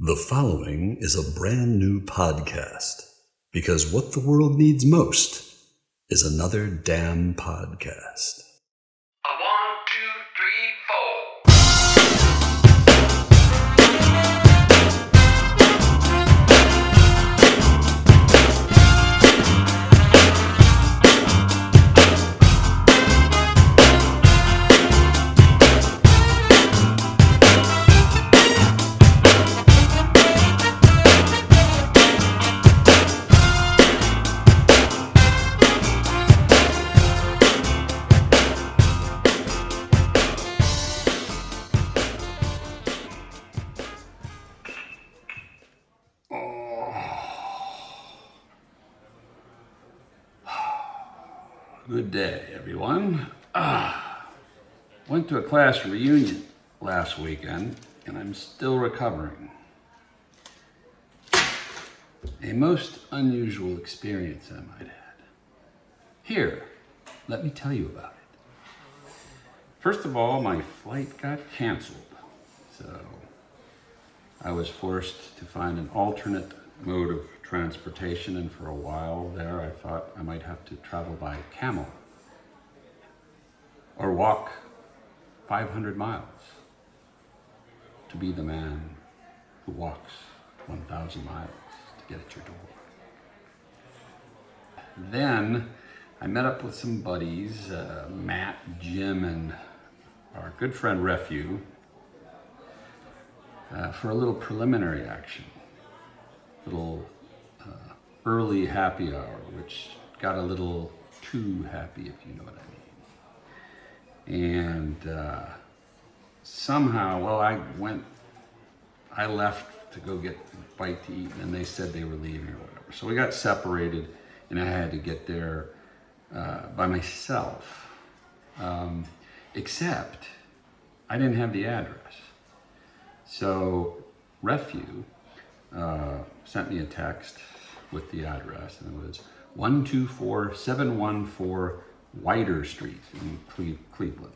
The following is a brand new podcast because what the world needs most is another damn podcast. A 1, 2, 3, 4. Good day, everyone. Went to a class reunion last weekend, and I'm still recovering. A most unusual experience, I might add. Here, let me tell you about it. First of all, my flight got canceled, so I was forced to find an alternate mode of transportation, and for a while there I thought I might have to travel by camel or walk 500 miles to be the man who walks 1,000 miles to get at your door. Then I met up with some buddies, Matt, Jim, and our good friend Refu, for a little preliminary action, little early happy hour, which got a little too happy, if you know what I mean. And somehow, well, I left to go get a bite to eat, and they said they were leaving or whatever. So we got separated, and I had to get there by myself. Except I didn't have the address. So Refu sent me a text with the address, and it was 124714 Wider Street in Cleveland.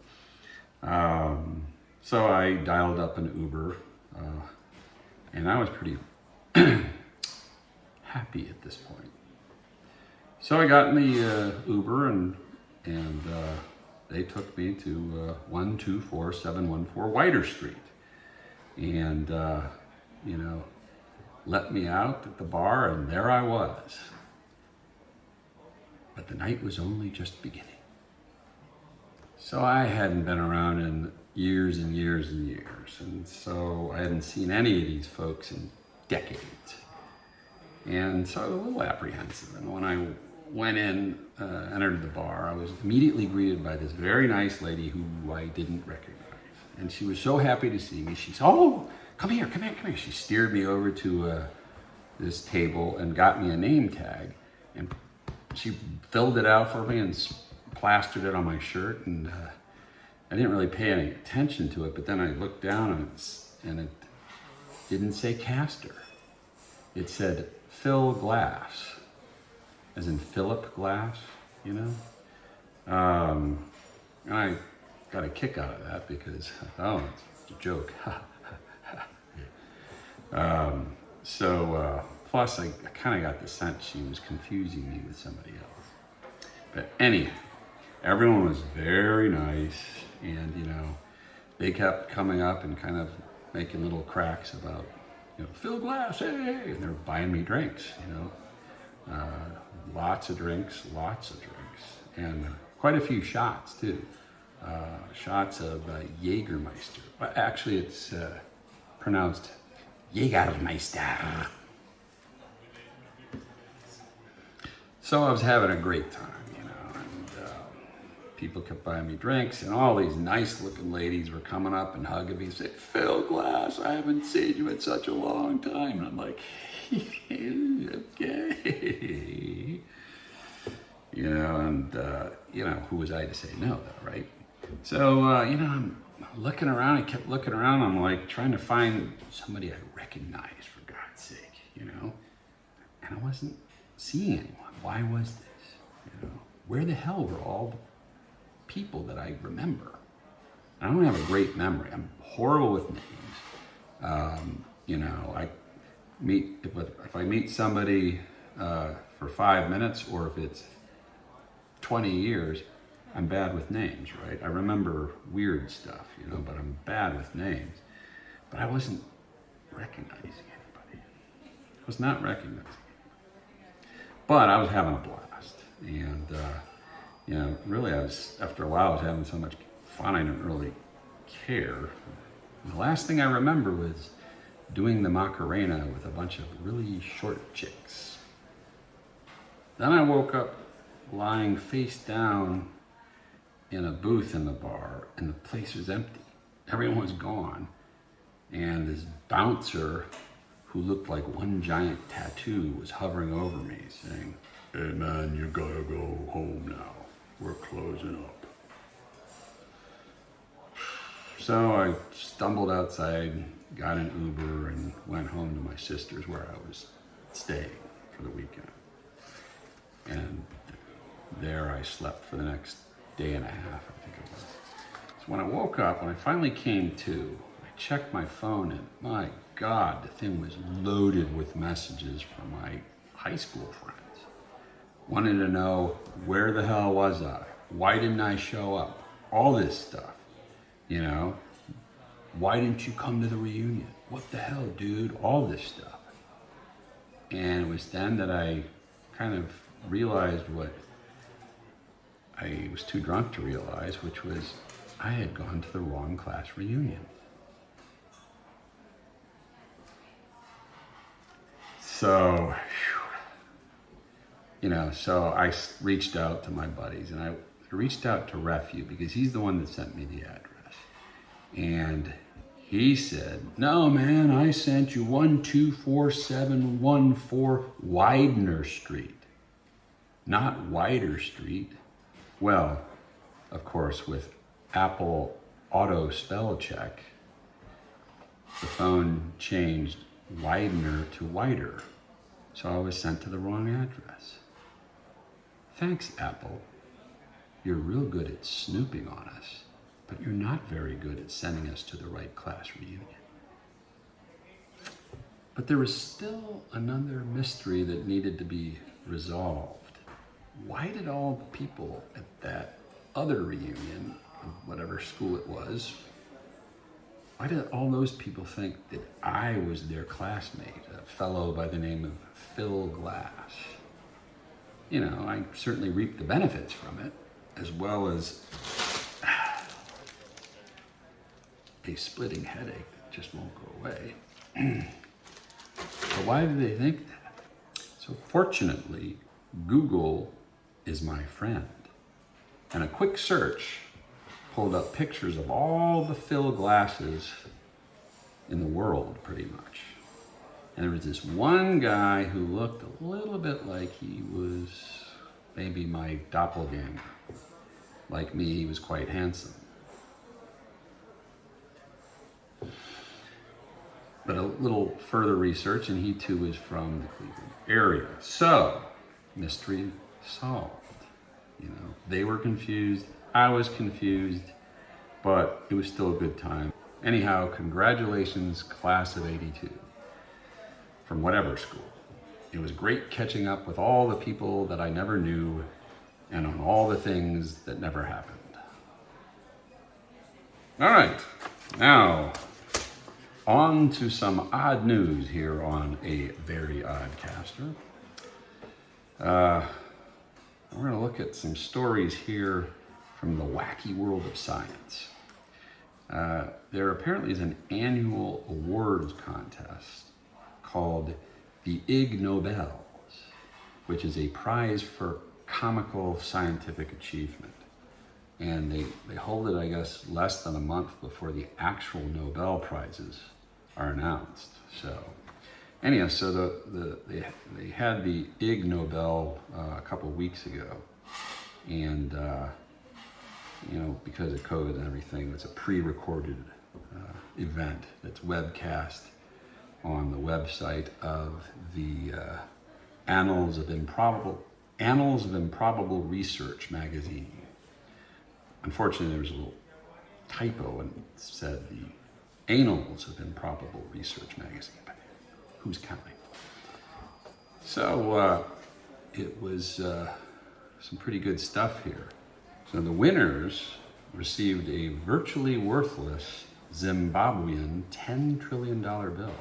So I dialed up an Uber, and I was pretty happy at this point. So I got in the Uber, and they took me to 124714 Wider Street, and let me out at the bar, and there I was. But the night was only just beginning. So I hadn't been around in years and years and years, and so I hadn't seen any of these folks in decades. And so I was a little apprehensive, and when I went in, entered the bar, I was immediately greeted by this very nice lady who I didn't recognize. And she was so happy to see me. She said, "Oh, come here. She steered me over to this table and got me a name tag, and she filled it out for me and plastered it on my shirt, and I didn't really pay any attention to it, but then I looked down and it didn't say Castor. It said Phil Glass, as in Philip Glass, you know? And I got a kick out of that because I thought, oh, it's a joke. Plus I kind of got the sense she was confusing me with somebody else. But anyhow, everyone was very nice, and they kept coming up and kind of making little cracks about, Phil Glass, hey, and they're buying me drinks, lots of drinks, and quite a few shots too. Shots of Jägermeister. Actually, it's pronounced Jägermeister. So I was having a great time, and people kept buying me drinks, and all these nice-looking ladies were coming up and hugging me and saying, "Phil Glass, I haven't seen you in such a long time." And I'm like, okay. Who was I to say no, though, right? So, I'm looking around, I kept looking around, I'm like trying to find somebody I recognize, for God's sake, and I wasn't seeing anyone. Why was this? Where the hell were all the people that I remember? I don't have a great memory. I'm horrible with names. You know, if I meet somebody for 5 minutes, or if it's 20 years, I'm bad with names, right? I remember weird stuff, you know, but I'm bad with names. But I wasn't recognizing anybody. I was not recognizing anybody. But I was having a blast. And, you know, really, after a while, I was having so much fun, I didn't really care. And the last thing I remember was doing the Macarena with a bunch of really short chicks. Then I woke up lying face down in a booth in the bar, and the place was empty. Everyone was gone. And this bouncer, who looked like one giant tattoo, was hovering over me saying, "Hey man, you gotta go home now. We're closing up." So I stumbled outside, got an Uber, and went home to my sister's where I was staying for the weekend. And there I slept for the next day and a half, I think it was. So when I woke up, when I finally came to, I checked my phone, and my God, the thing was loaded with messages from my high school friends. Wanted to know, where the hell was I? Why didn't I show up? All this stuff, you know? Why didn't you come to the reunion? What the hell, dude? All this stuff. And it was then that I kind of realized what I was too drunk to realize, which was I had gone to the wrong class reunion. So, you know, so I reached out to my buddies, and I reached out to Refu because he's the one that sent me the address. And he said, "No, man, I sent you 124-714 Widener Street, not Wider Street." Well, of course, with Apple Auto Spell Check, the phone changed Widener to Wider. So I was sent to the wrong address. Thanks, Apple. You're real good at snooping on us, but you're not very good at sending us to the right class reunion. But there was still another mystery that needed to be resolved. Why did all the people at that other reunion, of whatever school it was, why did all those people think that I was their classmate, a fellow by the name of Phil Glass? You know, I certainly reaped the benefits from it, as well as a splitting headache that just won't go away. But why do they think that? So fortunately, Google is my friend. And a quick search pulled up pictures of all the Phil Glasses in the world, pretty much. And there was this one guy who looked a little bit like he was maybe my doppelganger. Like me, he was quite handsome. But a little further research, and he too is from the Cleveland area. So, mystery solved. You know, they were confused, I was confused, but it was still a good time. Anyhow, congratulations, class of '82, from whatever school. It was great catching up with all the people that I never knew and on all the things that never happened. All right, now on to some odd news here on A Very Odd Caster. We're going to look at some stories here from the wacky world of science. There apparently is an annual awards contest called the Ig Nobels, which is a prize for comical scientific achievement. And they hold it, I guess, less than a month before the actual Nobel Prizes are announced. So anyhow, so they had the Ig Nobel a couple of weeks ago, and you know, because of COVID and everything, it's a pre-recorded event that's webcast on the website of the Annals of Improbable Research magazine. Unfortunately, there was a little typo and it said the Annals of Improbable Research magazine. who's counting? So it was some pretty good stuff here. So the winners received a virtually worthless Zimbabwean $10 trillion bill.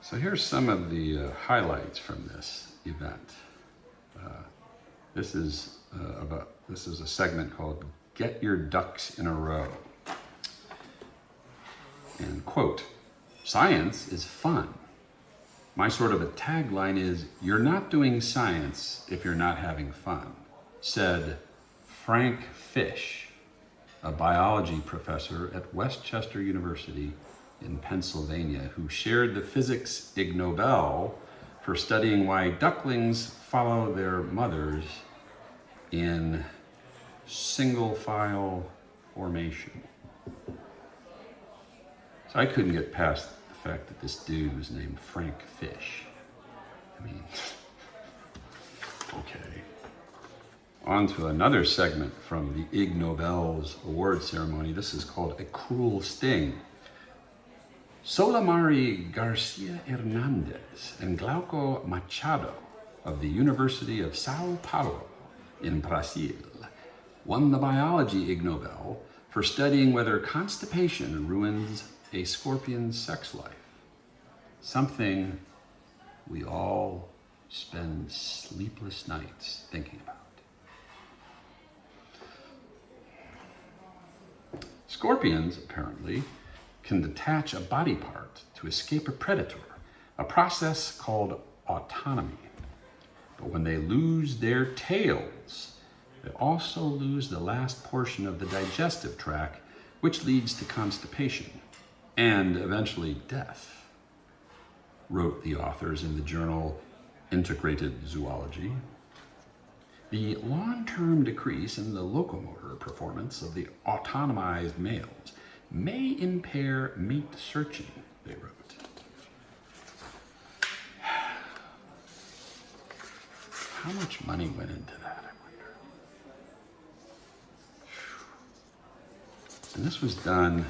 So here's some of the highlights from this event. This is a segment called "Get Your Ducks in a Row." And quote, "Science is fun. My sort of a tagline is, you're not doing science if you're not having fun," said Frank Fish, a biology professor at Westchester University in Pennsylvania, who shared the physics Ig Nobel for studying why ducklings follow their mothers in single file formation. So I couldn't get past the fact that this dude was named Frank Fish. I mean, okay. On to another segment from the Ig Nobel's award ceremony. This is called "A Cruel Sting." Solimari Garcia Hernandez and Glauco Machado of the University of Sao Paulo in Brazil won the biology Ig Nobel for studying whether constipation ruins a scorpion's sex life, something we all spend sleepless nights thinking about. Scorpions, apparently, can detach a body part to escape a predator, a process called autonomy. But when they lose their tails, they also lose the last portion of the digestive tract, which leads to constipation and eventually death, wrote the authors in the journal Integrated Zoology. The long-term decrease in the locomotor performance of the autonomized males may impair mate searching, they wrote. How much money went into that, I wonder? And this was done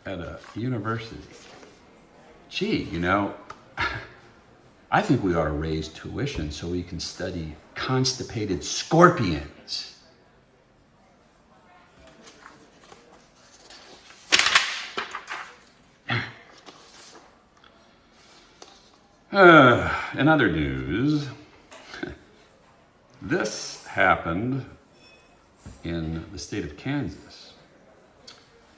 at a university. Gee, I think we ought to raise tuition so we can study constipated scorpions. In other news, this happened in the state of Kansas.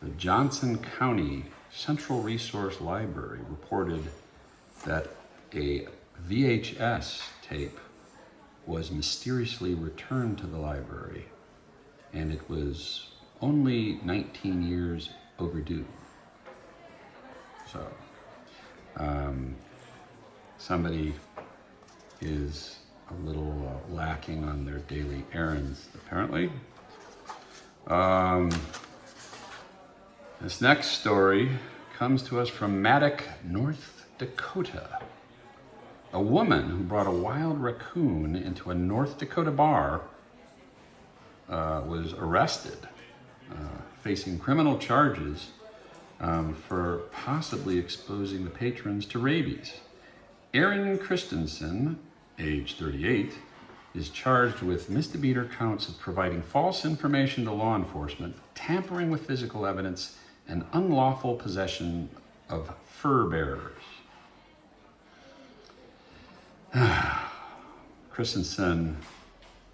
The Johnson County Central Resource Library reported that a VHS tape was mysteriously returned to the library, and it was only 19 years overdue. So, somebody is a little lacking on their daily errands, apparently. This next story comes to us from Maddock, North Dakota. A woman who brought a wild raccoon into a North Dakota bar was arrested, facing criminal charges for possibly exposing the patrons to rabies. Erin Christensen, age 38, is charged with misdemeanor counts of providing false information to law enforcement, tampering with physical evidence, and unlawful possession of fur bearers. Christensen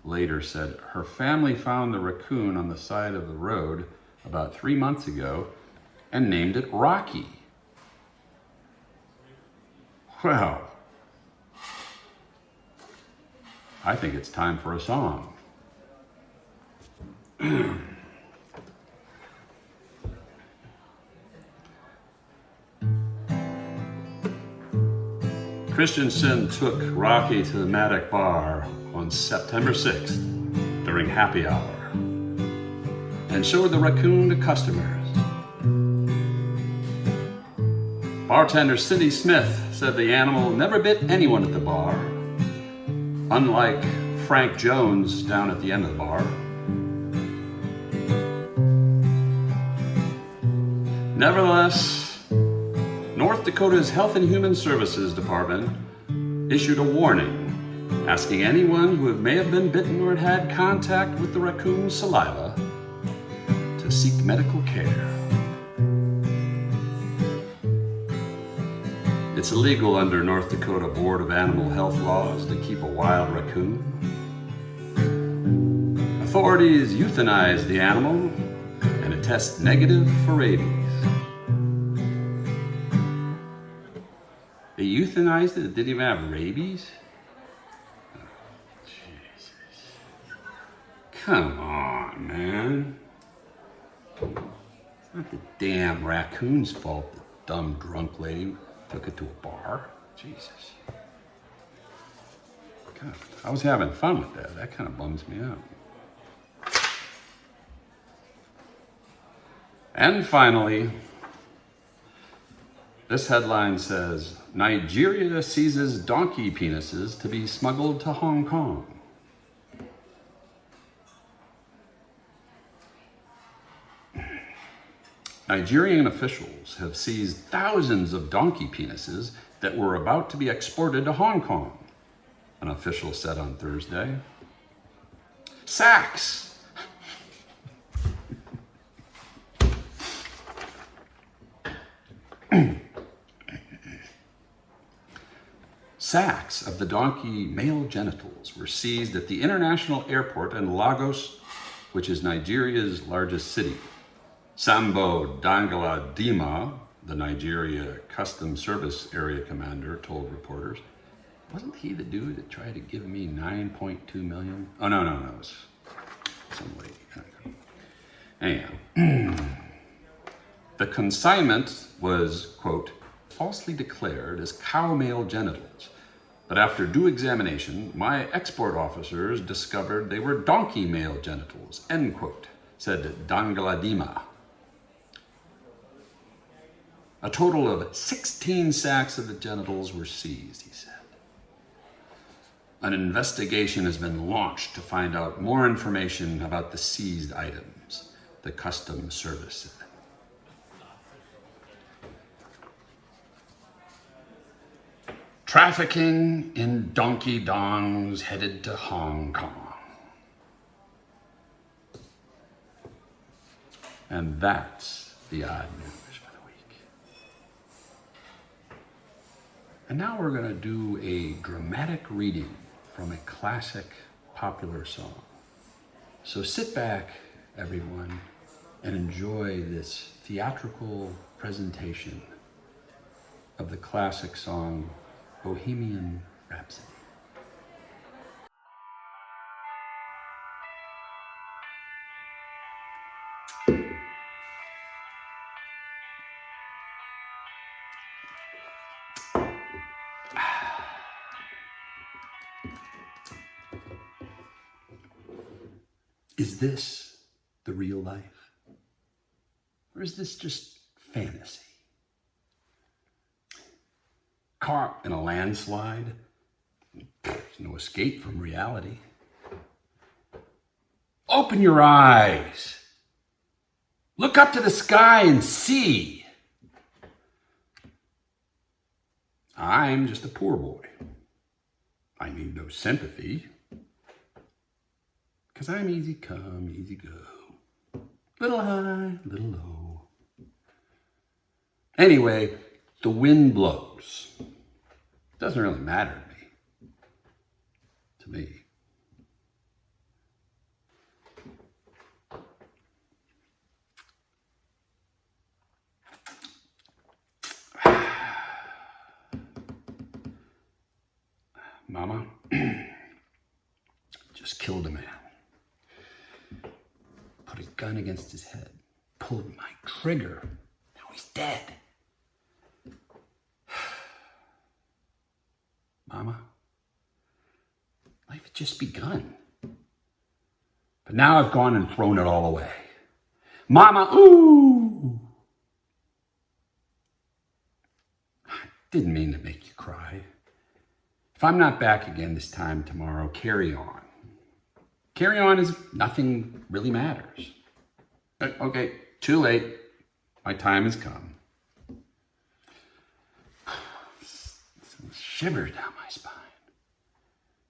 later said her family found the raccoon on the side of the road about 3 months ago and named it Rocky. Well, I think it's time for a song. Christensen took Rocky to the Maddock Bar on September 6th during happy hour and showed the raccoon to customers. Bartender Cindy Smith said the animal never bit anyone at the bar, unlike Frank Jones down at the end of the bar. Nevertheless, North Dakota's Health and Human Services Department issued a warning asking anyone who may have been bitten or had contact with the raccoon's saliva to seek medical care. It's illegal under North Dakota Board of Animal Health laws to keep a wild raccoon. Authorities euthanized the animal and it tests negative for rabies. They euthanized it? It didn't even have rabies? Oh, Jesus. Come on, man. It's not the damn raccoon's fault the dumb drunk lady took it to a bar. Jesus. God, I was having fun with that. That kind of bums me out. And finally, this headline says, Nigeria seizes donkey penises to be smuggled to Hong Kong. Nigerian officials have seized thousands of donkey penises that were about to be exported to Hong Kong, an official said on Thursday. Sacks! Sacks of the donkey male genitals were seized at the international airport in Lagos, which is Nigeria's largest city. Sambo Dangaladima, the Nigeria Customs Service Area Commander, told reporters. Wasn't he the dude that tried to give me $9.2 million? Oh, no, it was some lady. Anyhow, the consignment was, quote, falsely declared as cow male genitals. But after due examination, my export officers discovered they were donkey male genitals, end quote, said Dangaladima. A total of 16 sacks of the genitals were seized, he said. An investigation has been launched to find out more information about the seized items, the Customs Service said. Trafficking in donkey dongs headed to Hong Kong. And that's the odd news for the week. And now we're going to do a dramatic reading from a classic popular song. So sit back, everyone, and enjoy this theatrical presentation of the classic song Bohemian Rhapsody. Is this the real life? Or is this just fantasy? Caught in a landslide, there's no escape from reality. Open your eyes. Look up to the sky and see. I'm just a poor boy. I need no sympathy, because I'm easy come, easy go. Little high, little low. Anyway, the wind blows. Doesn't really matter to me. Mama just killed a man. Put a gun against his head. Pulled my trigger. Now he's dead. Mama, life had just begun. But now I've gone and thrown it all away. Mama, ooh! I didn't mean to make you cry. If I'm not back again this time tomorrow, carry on. Carry on as if nothing really matters. Okay, too late. My time has come. shivers down my spine.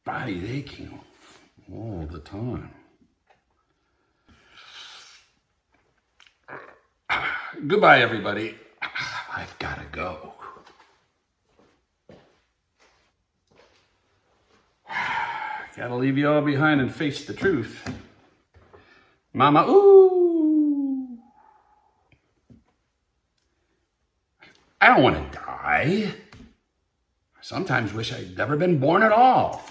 Body's aching all the time. Goodbye, everybody. I've got to go. Gotta leave you all behind and face the truth. Mama, ooh. I don't want to die. I sometimes wish I'd never been born at all.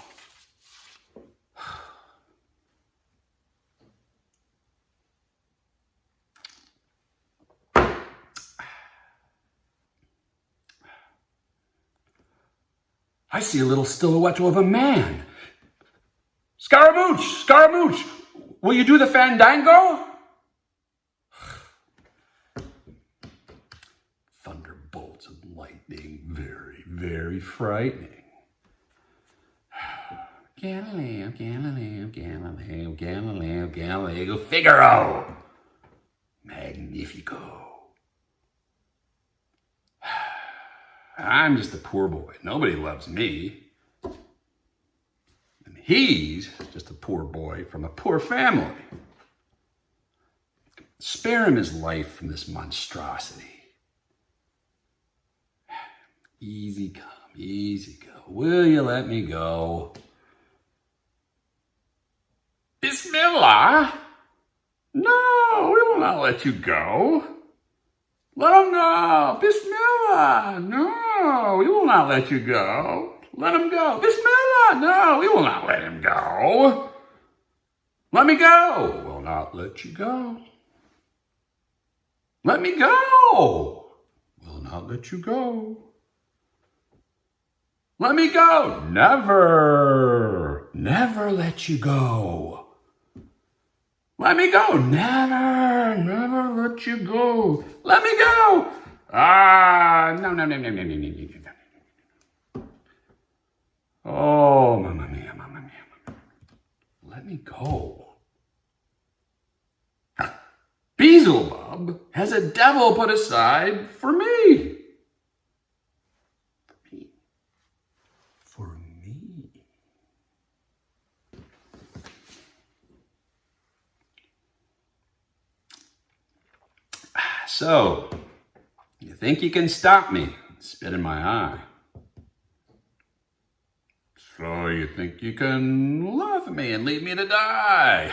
I see a little silhouette of a man. Scaramouche! Scaramouche! Will you do the fandango? Thunderbolts of lightning, very, very frightening. Galileo, Galileo, Galileo, Galileo, Galileo, Figaro! Magnifico. I'm just a poor boy. Nobody loves me. And he's just a poor boy from a poor family. Spare him his life from this monstrosity. Easy come, easy go. Will you let me go? Bismillah? No, we will not let you go. Let him go. Bismillah. No, we will not let you go. Let him go. Bismillah. No, we will not let him go. Let me go. We'll not let you go. Let me go. We'll not let you go. Let me go. Never. Never let you go. Let me go. Never, never let you go. Let me go. No. Oh, mamma mia, mamma mia. Let me go. Beelzebub has a devil put aside for me. For me. So, you think you can stop me? Spit in my eye. So you think you can laugh at me and leave me to die?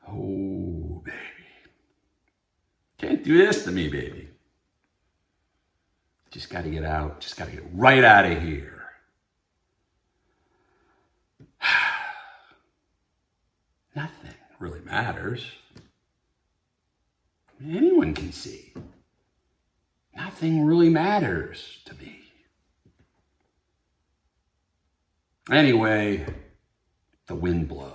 Oh, baby. Can't do this to me, baby. Just got to get out. Just got to get right out of here. Nothing really matters. Anyone can see. Nothing really matters to me. Anyway, the wind blows.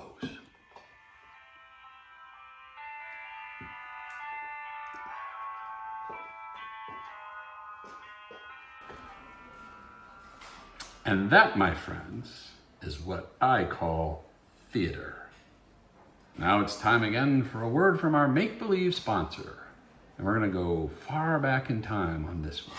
And that, my friends, is what I call theater. Now it's time again for a word from our make-believe sponsor. And we're going to go far back in time on this one.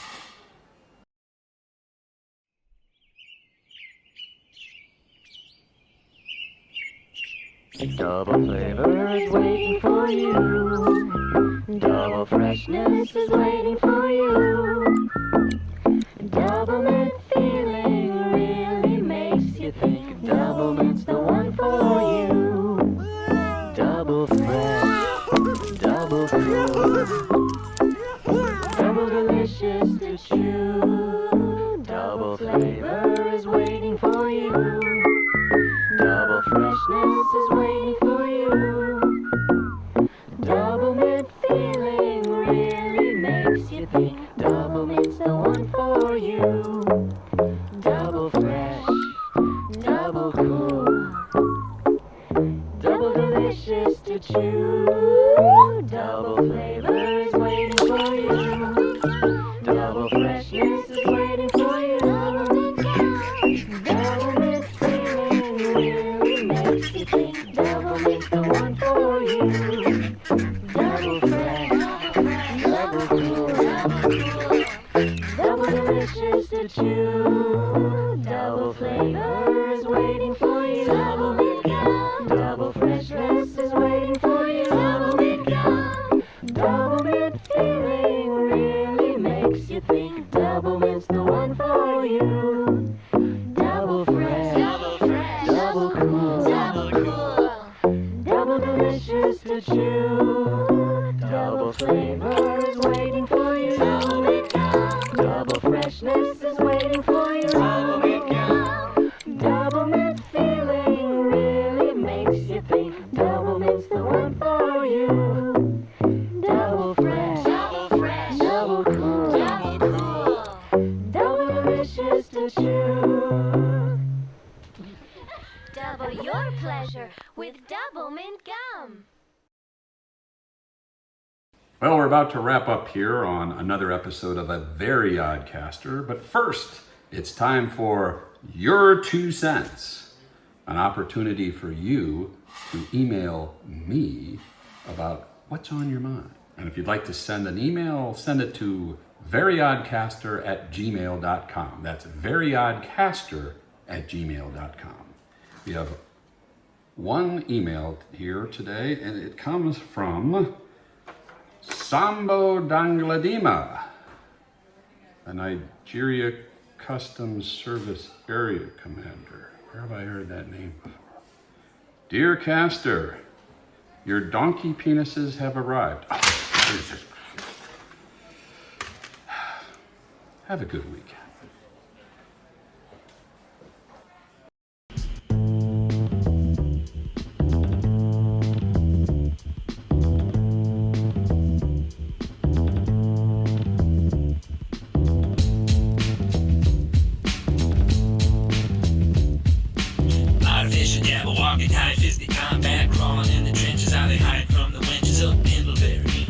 Double flavor is waiting for you. Double freshness is waiting for you. Double mint feeling really makes you think. Double mint's the one for you. Double fresh, double cool, double delicious to chew. Double flavor is waiting for you. Double freshness is waiting for you. Double mint feeling really makes you think. Double mint's the one for you. Double fresh, double cool, double delicious to chew. Double flavor is waiting for you. Double freshness is waiting for you. Double mint feeling really makes you think. Double mint's the one for you. Double fresh, double cool, double chew. Double flavor is waiting for you. Double mint gum. Double freshness is waiting for you. Double mint gum. Double mint feeling really makes you think. Double mint's the one for you. Double fresh. Double fresh. Double cool. Double cool. Double delicious to chew. Double flavor is waiting for you. Double mint gum. Double freshness is waiting for you. Double mint gum. Double mint feeling really makes you think. Double mint's the one for you. Double fresh. Double fresh. Double cool. Double cool. Double delicious to chew. Double your pleasure with Double Mint Gum. Well, we're about to wrap up here on another episode of A Very Odd Caster, but first, it's time for Your 2 Cents, an opportunity for you to email me about what's on your mind. And if you'd like to send an email, send it to veryoddcaster@gmail.com. That's veryoddcaster@gmail.com. We have one email here today, and it comes from Sambo Dangladima, a Nigeria Customs Service Area Commander. Where have I heard that name before? Dear Caster, your donkey penises have arrived. Have a good weekend. Artificial jabber walking, high fisted combat, crawling in the trenches, how they hide from the wenches of Pendlebury.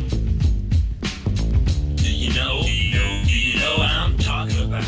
Do you know what I'm talking about?